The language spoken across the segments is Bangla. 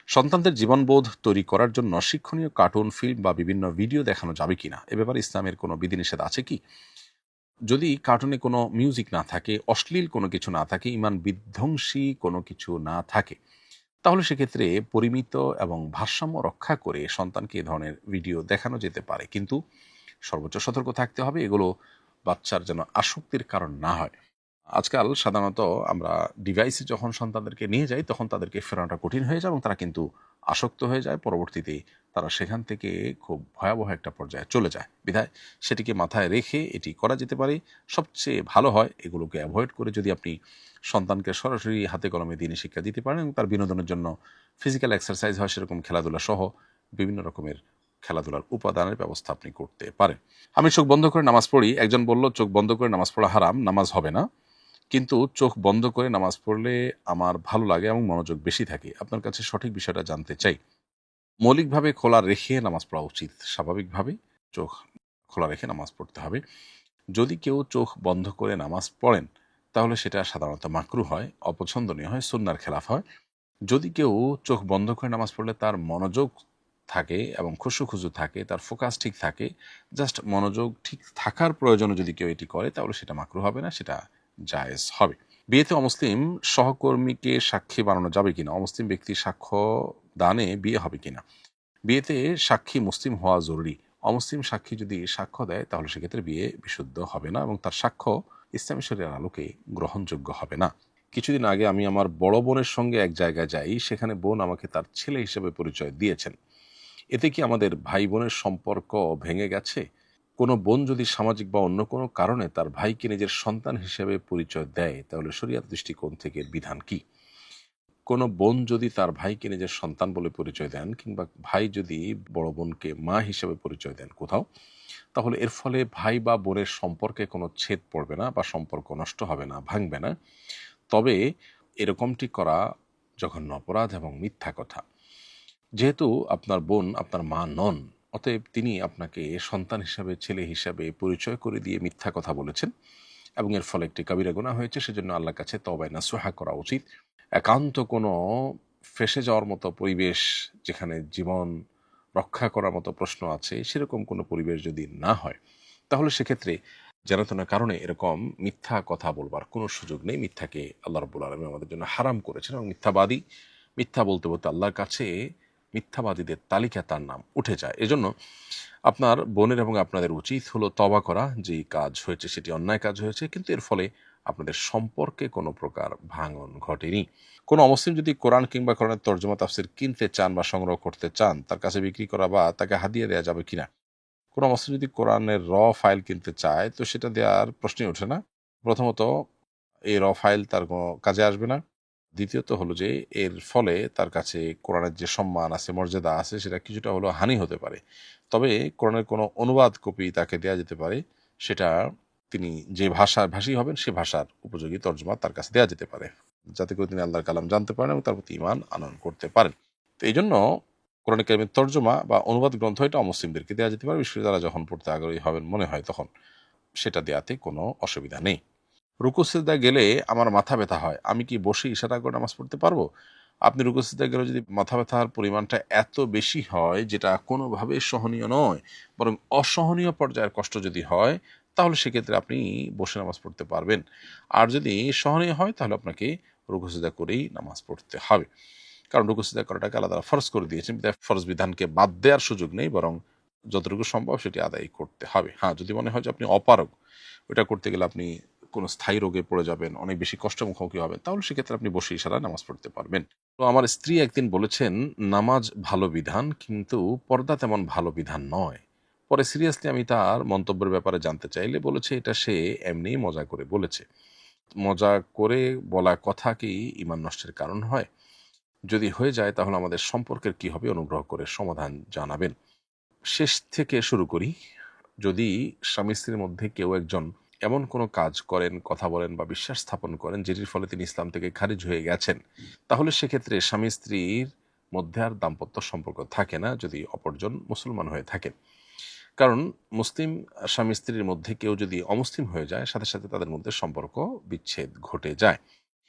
সন্তানদের জীবনবোধ তৈরি করার জন্য শিক্ষণীয় কার্টুন, ফিল্ম বা বিভিন্ন ভিডিও দেখানো যাবে কিনা, এ ব্যাপারে ইসলামের কোনো বিধিনিষেধ আছে কি? যদি কার্টুনে কোনো মিউজিক না থাকে, অশ্লীল কোনো কিছু না থাকে, ইমান বিধ্বংসী কোনো কিছু না থাকে, তাহলে সেক্ষেত্রে পরিমিত এবং ভারসাম্য রক্ষা করে সন্তানকে এ ধরনের ভিডিও দেখানো যেতে পারে। কিন্তু সর্বোচ্চ সতর্ক থাকতে হবে এগুলো বাচ্চার যেন আসক্তির কারণ না হয়। আজকাল সাধারণত আমরা ডিভাইসে যখন সন্তানদেরকে নিয়ে যাই তখন তাদেরকে ফেরানোটা কঠিন হয়ে যায় এবং তারা কিন্তু আসক্ত হয়ে যায়। পরবর্তীতে তারা সেখান থেকে খুব ভয়াবহ একটা পর্যায়ে চলে যায়। বিধায় সেটিকে মাথায় রেখে এটি করা যেতে পারে। সবচেয়ে ভালো হয় এগুলোকে অ্যাভয়েড করে যদি আপনি সন্তানকে সরাসরি হাতে কলমে দিনে শিক্ষা দিতে পারেন এবং তার বিনোদনের জন্য ফিজিক্যাল এক্সারসাইজ হয় সেরকম খেলাধুলা সহ বিভিন্ন রকমের খেলাধুলার উপাদানের ব্যবস্থা আপনি করতে পারেন। আমি চোখ বন্ধ করে নামাজ পড়ি। একজন বলল চোখ বন্ধ করে নামাজ পড়া হারাম, নামাজ হবে না। কিন্তু চোখ বন্ধ করে নামাজ পড়লে আমার ভালো লাগে এবং মনোযোগ বেশি থাকে। আপনার কাছে সঠিক বিষয়টা জানতে চাই। মৌলিকভাবে খোলা রেখে নামাজ পড়া উচিত। স্বাভাবিকভাবে চোখ খোলা রেখে নামাজ পড়তে হবে। যদি কেউ চোখ বন্ধ করে নামাজ পড়েন তাহলে সেটা সাধারণত মাকরুহ হয়, অপছন্দনীয় হয়, সুন্নাহর খেলাফ হয়। যদি কেউ চোখ বন্ধ করে নামাজ পড়লে তার মনোযোগ থাকে এবং খুশু-খুজু থাকে, তার ফোকাস ঠিক থাকে, জাস্ট মনোযোগ ঠিক থাকার প্রয়োজনে যদি কেউ এটি করে তাহলে সেটা মাকরুহ হবে না, সেটা জায়েজ হবে। বিয়েতে অমুসলিম সহকর্মীকে সাক্ষী বানানো যাবে কিনা? অমুসলিম ব্যক্তির সাক্ষ্য দানে বিয়ে হবে কিনা? বিয়েতে সাক্ষী মুসলিম হওয়া জরুরি। অমুসলিম সাক্ষী যদি সাক্ষ্য দেয় তাহলে সেক্ষেত্রে বিয়ে বিশুদ্ধ হবে না এবং তার সাক্ষ্য ইসলামী শরীয়তের আলোকে গ্রহণযোগ্য হবে না। কিছুদিন আগে আমি আমার বড় বোনের সঙ্গে এক জায়গায় যাই, সেখানে বোন আমাকে তার ছেলে হিসেবে পরিচয় দিয়েছেন। এতে কি আমাদের ভাই বোনের সম্পর্ক ভেঙে গেছে? কোনো বোন যদি সামাজিক বা অন্য কোনো কারণে তার ভাইকে নিজের সন্তান হিসেবে পরিচয় দেয় তাহলে শরিয়াত দৃষ্টিকোণ থেকে বিধান কি? কোনো বোন যদি তার ভাইকে নিজের সন্তান বলে পরিচয় দেন কিংবা ভাই যদি বড় বোনকে মা হিসেবে পরিচয় দেন কোথাও, তাহলে এর ফলে ভাই বা বোনের সম্পর্কে কোনো ছেদ পড়বে না বা সম্পর্ক নষ্ট হবে না, ভাঙবে না। তবে এরকমটি করা জঘন্য অপরাধ এবং মিথ্যা কথা। যেহেতু আপনার বোন আপনার মা নন, অতএব তিনি আপনাকে সন্তান হিসাবে, ছেলে হিসাবে পরিচয় করে দিয়ে মিথ্যা কথা বলেছেন এবং এর ফলে একটি কাবিরা গুনাহ হয়েছে। সেজন্য আল্লাহর কাছে তওবায়ে নাসুহা করা উচিত। একান্ত কোনো ফেঁসে যাওয়ার মতো পরিবেশ, যেখানে জীবন রক্ষা করার মতো প্রশ্ন আছে, সেরকম কোনো পরিবেশ যদি না হয়, তাহলে সেক্ষেত্রে যেন কারণে এরকম মিথ্যা কথা বলবার কোনো সুযোগ নেই। মিথ্যাকে আল্লাহ রাব্বুল আলামিন আমাদের জন্য হারাম করেছেন এবং মিথ্যা বলতে বলতে আল্লাহর কাছে মিথ্যাবাদীদের তালিকা তার নাম উঠে যায়। এজন্য আপনার বোনের এবং আপনাদের উচিত হলো তওবা করা। যেই কাজ হয়েছে সেটি অন্যায় কাজ হয়েছে, কিন্তু এর ফলে আপনাদের সম্পর্কে কোনো প্রকার ভাঙন ঘটেনি। কোনো অমুসলিম যদি কোরআন কিংবা কোরআনের তর্জমা তাফসির কিনতে চান বা সংগ্রহ করতে চান, তার কাছে বিক্রি করা বা তাকে হাদিয়া দেওয়া যাবে কিনা? কোনো অমুসলিম যদি কোরআনের ফাইল কিনতে চায় তো সেটা দেওয়ার প্রশ্নই ওঠে না। প্রথমত এই ফাইল তার কোনো কাজে আসবে না। দ্বিতীয়ত হলো যে এর ফলে তার কাছে কোরআনের যে সম্মান আছে, মর্যাদা আছে, সেটা কিছুটা হলেও হানি হতে পারে। তবে কোরআনের কোনো অনুবাদ কপি তাকে দেয়া যেতে পারে। সেটা তিনি যে ভাষার ভাষী হবেন সে ভাষার উপযোগী তর্জমা তার কাছে দেয়া যেতে পারে। যাতে করে তিনি আল্লাহর কালাম জানতে পারেন এবং তার প্রতি ঈমান আনয়ন করতে পারেন। তো এইজন্য কোরআন কারীমের তর্জমা বা অনুবাদ গ্রন্থ এটা অমুসলিমদেরকে দেয়া যেতে পারে। বিশেষ করে তারা যখন পড়তে আগ্রহী হবেন মনে হয় তখন সেটা দেয়াতে কোনো অসুবিধা নেই। রুকু সিজদায় গেলে আমার মাথা ব্যথা হয়। আমি কি বসে ইশারা করে নামাজ পড়তে পারবো? আপনি রুকু সিজদায় গেলে যদি মাথা ব্যথার পরিমাণটা এত বেশি হয় যেটা কোনোভাবেই সহনীয় নয়, বরং অসহনীয় পর্যায়ের কষ্ট যদি হয়, তাহলে সেক্ষেত্রে আপনি বসে নামাজ পড়তে পারবেন। আর যদি সহনীয় হয় তাহলে আপনাকে রুকু সিজদা করেই নামাজ পড়তে হবে। কারণ রুকু সিজদা করাটাকে আল্লাহ তাআলা ফরজ করে দিয়েছেন। বিধায় ফরজ বিধানকে বাদ দেওয়ার সুযোগ নেই, বরং যতটুকু সম্ভব সেটি আদায় করতে হবে। হ্যাঁ, যদি মনে হয় যে আপনি অপারগ, ওটা করতে গেলে আপনি কোনো স্থায়ী রোগে পড়ে যাবেন, অনেক বেশি কষ্ট মুখোমুখি হবেন, তাহলে সেক্ষেত্রে আপনি বসে ইশারায় নামাজ পড়তে পারবেন। তো আমার স্ত্রী একদিন বলেছেন, নামাজ ভালো বিধান, কিন্তু পর্দা তেমন ভালো বিধান নয়। পরে সিরিয়াসলি আমি তার মন্তব্যের ব্যাপারে জানতে চাইলে বলেছে এটা সে এমনিই মজা করে বলেছে। মজা করে বলা কথা কি ঈমান নষ্টের কারণ হয়? যদি হয়ে যায় তাহলে আমাদের সম্পর্কের কি হবে? অনুগ্রহ করে সমাধান জানাবেন। শেষ থেকে শুরু করি। যদি স্বামী-স্ত্রীর মধ্যে কেউ একজন এমন কোনো কাজ করেন, কথা বলেন বা বিশ্বাস স্থাপন করেন যেটির ফলে তিনি ইসলাম থেকে খারিজ হয়ে গেছেন, তাহলে সেক্ষেত্রে স্বামী-স্ত্রীর মধ্যে আর দাম্পত্য সম্পর্ক থাকে না যদি অপরজন মুসলমান হয়ে থাকেন। কারণ মুসলিম স্বামী-স্ত্রীর মধ্যে কেউ যদি অমুসলিম হয়ে যায়, সাথে সাথে তাদের মধ্যে সম্পর্ক বিচ্ছেদ ঘটে যায়।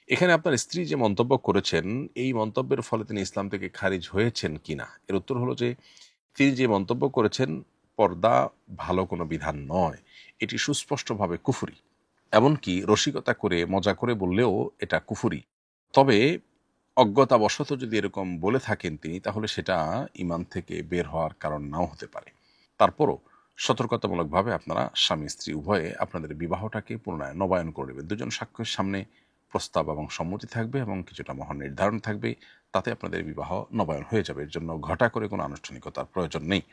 এখানে আপনার স্ত্রী যে মন্তব্য করেছেন, এই মন্তব্যের ফলে তিনি ইসলাম থেকে খারিজ হয়েছেন কিনা, এর উত্তর হলো যে তিনি যে মন্তব্য করেছেন পর্দা ভালো কোনো বিধান নয়, এটি সুস্পষ্টভাবে কুফরি। এমনকি রসিকতা করে মজা করে বললেও এটা কুফরি। তবে অজ্ঞতাবশত যদি এরকম বলে থাকেন তিনি, তাহলে সেটা ইমান থেকে বের হওয়ার কারণ নাও হতে পারে। তারপরও সতর্কতামূলকভাবে আপনারা স্বামী স্ত্রী উভয়ে আপনাদের বিবাহটাকে পুনরায় নবায়ন করে নেবেন। দুজন সাক্ষ্যের সামনে প্রস্তাব এবং সম্মতি থাকবে এবং কিছুটা মহান নির্ধারণ থাকবে, তাতে আপনাদের বিবাহ নবায়ন হয়ে যাবে। এর জন্য ঘটা করে কোনো আনুষ্ঠানিকতার প্রয়োজন নেই।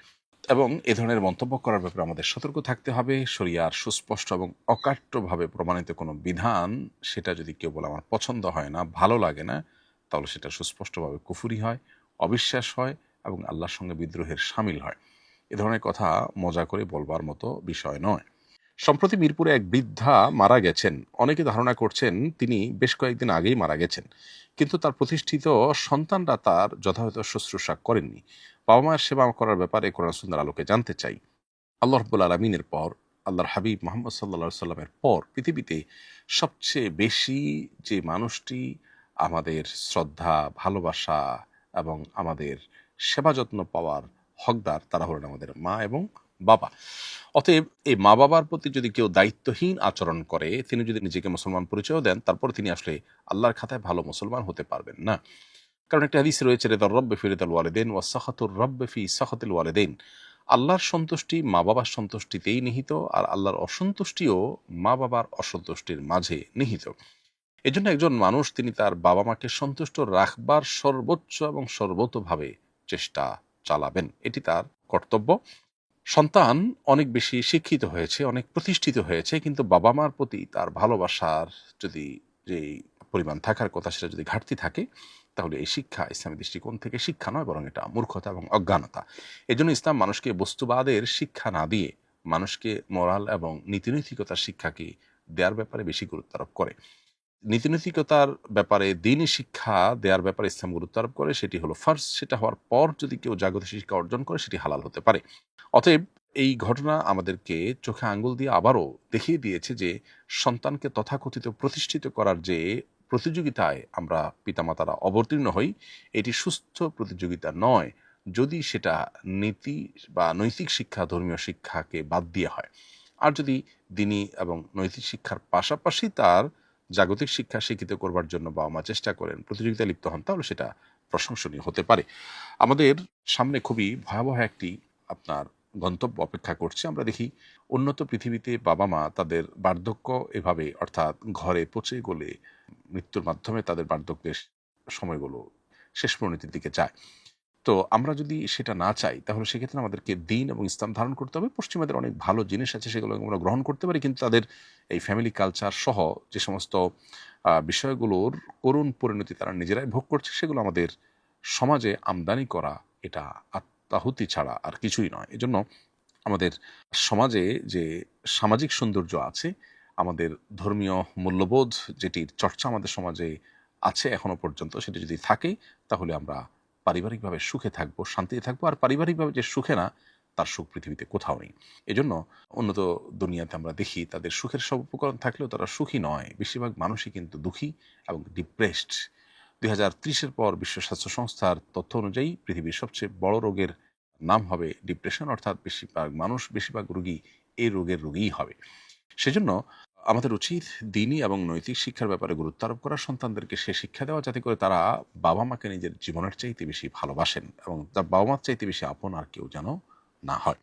এবং এ ধরনের মন্তব্য করার ব্যাপারে আমাদের সতর্ক থাকতে হবে। শরিয়ার সুস্পষ্ট এবং অকাট্যভাবে প্রমাণিত কোনো বিধান, সেটা যদি কেউ বলে আমার পছন্দ হয় না, ভালো লাগে না, তাহলে সেটা সুস্পষ্টভাবে কুফরি হয়, অবিশ্বাস হয় এবং আল্লাহর সঙ্গে বিদ্রোহের শামিল হয়। এ ধরনের কথা মজা করে বলবার মতো বিষয় নয়। সম্প্রতি মিরপুরে এক বৃদ্ধা মারা গেছেন। অনেকে ধারণা করছেন তিনি বেশ কয়েকদিন আগেই মারা গেছেন, কিন্তু তার প্রতিষ্ঠিত সন্তানরা তার যথাযথ শুশ্রূষা করেননি। বাবা মায়ের সেবা করার ব্যাপারে কোরআন সুন্নাহর আলোকে জানতে চাই। আল্লাহ রাব্বুল আলামিনের পর, আল্লাহর হাবিব মুহাম্মদ সাল্লাল্লাহু সাল্লামের পর পৃথিবীতে সবচেয়ে বেশি যে মানুষটি আমাদের শ্রদ্ধা, ভালোবাসা এবং আমাদের সেবা যত্ন পাওয়ার হকদার, তারা হলেন আমাদের মা এবং বাবা। অতএব এই মা বাবার প্রতি যদি কেউ দায়িত্বহীন আচরণ করে, তিনি যদি নিজেকে মুসলমান পরিচয় দেন, তারপর তিনি আসলে আল্লাহর খাতায় ভালো মুসলমান হতে পারবেন না। কারণ একটা হাদিস রয়েছে, রেদার রব্বে ফি রিদাল ওয়ালিদাইন ওয়া সাখাতুর রব্বে ফি সাখাতিল ওয়ালিদাইন। আল্লাহর সন্তুষ্টি মা বাবার সন্তুষ্টিতেই নিহিত, আর আল্লাহর অসন্তুষ্টিও মা বাবার অসন্তুষ্টির মাঝে নিহিত। এজন্য একজন মানুষ তিনি তার বাবা মাকে সন্তুষ্ট রাখবার সর্বোচ্চ এবং সর্বতোভাবে চেষ্টা চালাবেন, এটি তার কর্তব্য। সন্তান অনেক বেশি শিক্ষিত হয়েছে, অনেক প্রতিষ্ঠিত হয়েছে, কিন্তু বাবা মার প্রতি তার ভালোবাসার যদি যে পরিমাণ থাকার কথা সেটা যদি ঘাটতি থাকে, তাহলে এই শিক্ষা ইসলামী দৃষ্টিকোণ থেকে শিক্ষা নয়, বরং এটা মূর্খতা এবং অজ্ঞানতা। এজন্য ইসলাম মানুষকে বস্তুবাদের শিক্ষা না দিয়ে মানুষকে মোরাল এবং নীতিনৈতিকতার শিক্ষাকে দেওয়ার ব্যাপারে বেশি গুরুত্ব আরোপ করে। নীতিনৈতিকতার ব্যাপারে দিনই শিক্ষা দেওয়ার ব্যাপারে ইসলাম গুরুত্ব আরোপ করে, সেটি হলো ফার্স্ট। সেটা হওয়ার পর যদি কেউ জাগতিক শিক্ষা অর্জন করে, সেটি হালাল হতে পারে। অতএব এই ঘটনা আমাদেরকে চোখে আঙ্গুল দিয়ে আবারও দেখিয়ে দিয়েছে যে সন্তানকে তথাকথিত প্রতিষ্ঠিত করার যে প্রতিযোগিতায় আমরা পিতামাতারা অবতীর্ণ হই, এটি সুস্থ প্রতিযোগিতা নয় যদি সেটা নীতি বা নৈতিক শিক্ষা, ধর্মীয় শিক্ষাকে বাদ দিয়ে হয়। আর যদি দিনী এবং নৈতিক শিক্ষার পাশাপাশি তার জাগতিক শিক্ষা শিক্ষিত করবার জন্য বাবা মা চেষ্টা করেন, প্রতিযোগিতা লিপ্ত হন, তাহলে সেটা প্রশংসনীয় হতে পারে। আমাদের সামনে খুবই ভয়াবহ একটি আপনার গন্তব্য অপেক্ষা করছে। আমরা দেখি উন্নত পৃথিবীতে বাবা মা তাদের বার্ধক্য এভাবে, অর্থাৎ ঘরে পচে গলে মৃত্যুর মাধ্যমে তাদের বার্ধক্যের সময়গুলো শেষ পরিণতির দিকে যায়। তো আমরা যদি সেটা না চাই, তাহলে সেক্ষেত্রে আমাদেরকে দিন এবং ইসলাম ধারণ করতে হবে। পশ্চিমাদের অনেক ভালো জিনিস আছে, সেগুলো আমরা গ্রহণ করতে পারি, কিন্তু তাদের এই ফ্যামিলি কালচার সহ যে সমস্ত বিষয়গুলোর করুণ পরিণতি তারা নিজেরাই ভোগ করছে, সেগুলো আমাদের সমাজে আমদানি করা এটা আত্মাহুতি ছাড়া আর কিছুই নয়। এজন্য আমাদের সমাজে যে সামাজিক সৌন্দর্য আছে, আমাদের ধর্মীয় মূল্যবোধ যেটির চর্চা আমাদের সমাজে আছে এখনো পর্যন্ত, সেটি যদি থাকে, তাহলে আমরা পারিবারিকভাবে সুখে থাকবো, শান্তিতে থাকবো। আর পারিবারিকভাবে যে সুখে না, তার সুখ পৃথিবীতে কোথাও নেই। এজন্য উন্নত দুনিয়াতে আমরা দেখি তাদের সুখের সব উপকরণ থাকলেও তারা সুখী নয়। বেশিরভাগ মানুষই কিন্তু দুঃখী এবং ডিপ্রেসড। 2030-এর পর বিশ্ব স্বাস্থ্য সংস্থার তথ্য অনুযায়ী পৃথিবীর সবচেয়ে বড় রোগের নাম হবে ডিপ্রেশন, অর্থাৎ বেশিরভাগ রোগী এই রোগের রোগীই হবে। সেজন্য আমাদের উচিত দিনী এবং নৈতিক শিক্ষার ব্যাপারে গুরুত্ব আরোপ করা, সন্তানদেরকে সে শিক্ষা দেওয়া যাতে করে তারা বাবা মাকে নিজের জীবনের চাইতে বেশি ভালোবাসেন এবং তার বাবা মার চাইতে বেশি আপন আর কেউ যেন না হয়।